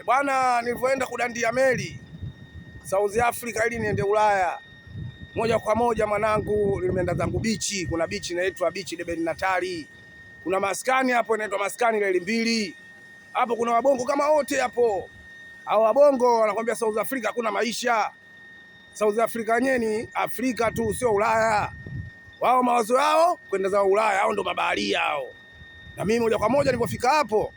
Bwana, nilivyoenda kudandia meli South Africa ili niende Ulaya, moja kwa moja mwanangu, nimeenda zangu bichi. Kuna bichi inaitwa bichi Deben Natali, kuna maskani hapo inaitwa maskani Reli Mbili. Hapo kuna wabongo kama wote hapo. Hao wabongo wanakuambia South Africa hakuna maisha. South Africa yenyewe ni Afrika tu, sio Ulaya. Wao mawazo yao kwenda za Ulaya, hao ndo mabaharia hao. Na mimi moja kwa moja nilipofika hapo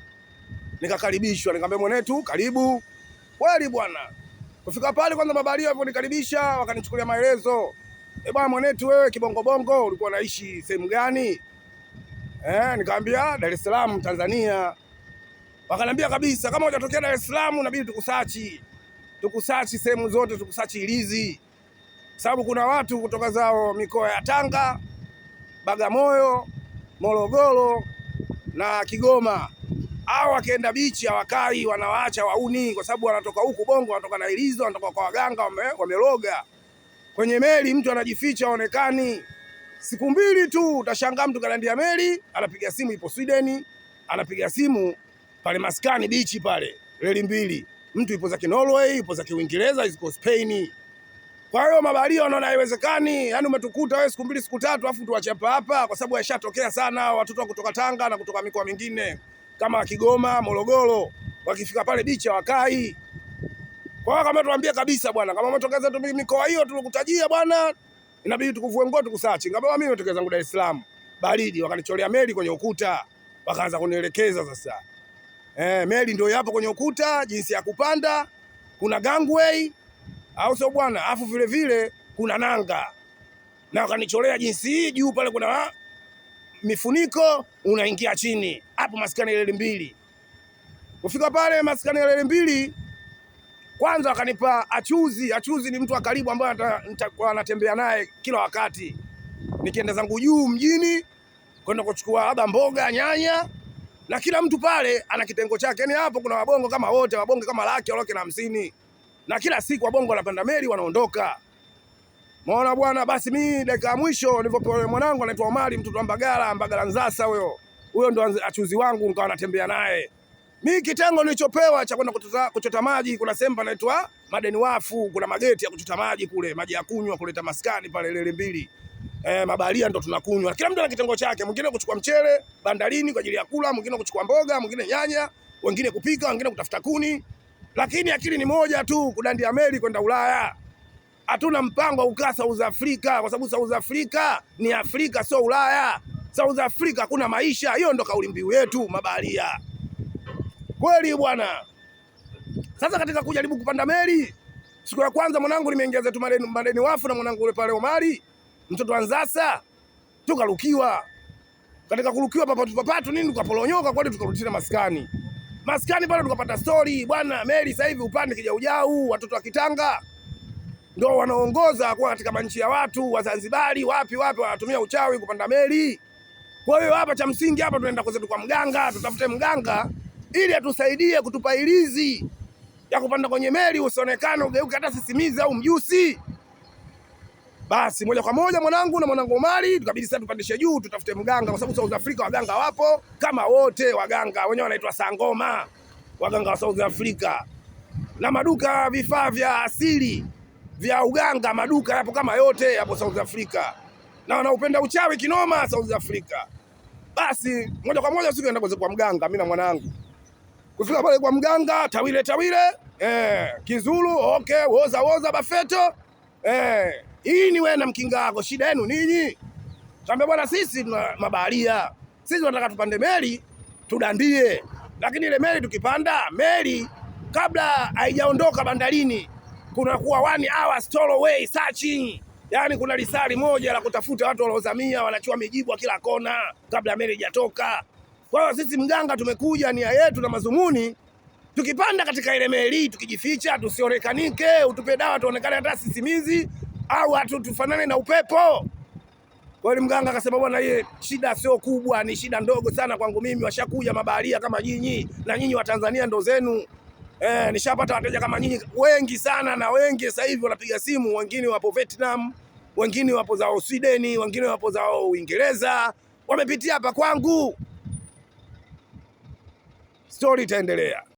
nikakaribishwa, nikamwambia mwenetu karibu. Kweli bwana. Kufika pale kwanza mabaharia waliponikaribisha wakanichukulia maelezo. Bwana mwenetu, wewe kibongo bongo ulikuwa unaishi sehemu gani? Nikamwambia Dar es Salaam Tanzania. Wakaniambia kabisa kama hujatokea Dar es Salaam inabidi tukusachi. Tukusachi sehemu zote, tukusachi ilizi. Sababu kuna watu kutoka zao mikoa ya Tanga, Bagamoyo, Morogoro na Kigoma. Hao wakienda bichi hawakai, wanawaacha wauni kwa sababu wanatoka huku bongo, wanatoka na ilizo, wanatoka kwa waganga wameloga. Kwenye meli mtu anajificha haonekani. Siku mbili tu utashangaa mtu kalandia meli, anapiga simu ipo Sweden, anapiga simu pale maskani bichi pale Reli Mbili. Mtu ipo za Norway, ipo za Uingereza, ipo Spain. Kwa hiyo mabaharia wanaona haiwezekani, yani umetukuta wewe siku mbili siku tatu afu tuache hapa kwa sababu yashatokea sana watoto kutoka Tanga na kutoka mikoa mingine kama Kigoma, Morogoro, wakifika pale bichi hawakai. Kwa hiyo kama tuambie kabisa bwana, kama umetokeza tu mikoa hiyo tulokutajia bwana, inabidi tukuvue nguo tukusachi. Ngamba mimi nimetokeza zangu Dar es Salaam. Baridi, wakanicholea meli kwenye ukuta, wakaanza kunielekeza sasa. Meli ndio hapo kwenye ukuta, jinsi ya kupanda, kuna gangway, au sio bwana? Afu vile vile kuna nanga. Na wakanicholea jinsi hii, juu pale kuna mifuniko, unaingia chini. Hapo maskani Reli Mbili. Kufika pale maskani Reli Mbili, kwanza wakanipa achuzi. Achuzi ni mtu wa karibu ambaye nitakuwa natembea naye kila wakati. Nikienda zangu juu mjini kwenda kuchukua labda mboga, nyanya, na kila mtu pale ana kitengo chake. Yaani hapo kuna wabongo kama wote, wabongo kama laki na 50. Na kila siku wabongo wanapanda meli wanaondoka. Maona bwana, basi mimi dakika ya mwisho nilipopewa mwanangu anaitwa Omari, mtoto wa Mbagala Nzasa huyo. Huyo ndo achuzi wangu, nikawa natembea naye. Mimi kitengo nilichopewa cha kwenda kuchota maji, kuna sehemu panaitwa Madeni Wafu, kuna mageti ya kuchota maji kule, maji ya kunywa kuleta maskani pale Reli Mbili. Mabaharia ndo tunakunywa. Kila mtu ana kitengo chake, mwingine kuchukua mchele bandarini kwa ajili ya kula, mwingine kuchukua mboga, mwingine nyanya, wengine kupika, wengine kutafuta kuni. Lakini akili ni moja tu, kudandia meli kwenda Ulaya. Hatuna mpango wa kukaa South Africa kwa sababu South Africa ni Afrika sio Ulaya. South Africa hakuna maisha. Hiyo ndo kauli mbiu yetu mabaharia. Kweli bwana. Sasa katika kujaribu kupanda meli, siku ya kwanza mwanangu nimeingia zetu Madeni Wafu na mwanangu yule pale Omari, mtoto wa Nzasa, tukarukiwa. Katika kurukiwa papatu nini tukapolonyoka kwani tukarutina maskani. Maskani pale tukapata story, bwana meli sasa hivi upande Kijaujau, watoto wa Kitanga ndio wanaongoza kwa katika nchi ya watu wa Zanzibari, wapi wanatumia uchawi kupanda meli. Kwa hiyo hapa cha msingi hapa tunaenda kwetu kwa mganga, tutafute mganga ili atusaidie kutupa ilizi ya kupanda kwenye meli, usionekane ugeuke hata sisimizi au mjusi. Basi moja kwa moja mwanangu na mwanangu Omari tukabidi sasa tupandishe juu, tutafute mganga kwa sababu South Africa waganga wapo kama wote, waganga wenyewe wanaitwa Sangoma, waganga wa South Africa. Na maduka vifaa vya asili vya uganga, maduka yapo kama yote hapo South Africa. Na wanaupenda uchawi kinoma South Africa. Basi moja kwa moja sikuenda kwa mganga mimi na mwanangu. Kufika pale kwa mganga, tawile Kizulu, okay, woza bafeto. Hii ni wewe na mkinga wako, shida yenu nini? Tuambie bwana, sisi tuna mabaharia. Sisi tunataka tupande meli, tudandie. Lakini ile meli tukipanda, meli kabla haijaondoka bandarini, kuna kuwa 1 hour stowaway searching. Yaani kuna risali moja la kutafuta watu waliozamia, wanachua mijibu kila kona kabla meli haijatoka. Kwa hiyo sisi mganga tumekuja, nia yetu na mazumuni, tukipanda katika ile meli tukijificha tusionekanike, utupe dawa tuonekane hata sisimizi au hatu tufanane na upepo. Kwa hiyo mganga akasema bwana, hii shida sio kubwa, ni shida ndogo sana kwangu mimi, washakuja mabaharia kama nyinyi na nyinyi wa Tanzania ndo zenu. Nishapata wateja kama nyinyi wengi sana, na wengi sasa hivi wanapiga simu, wengine wapo Vietnam, wengine wapo zao Sweden, wengine wapo zao Uingereza, wamepitia hapa kwangu. Story itaendelea.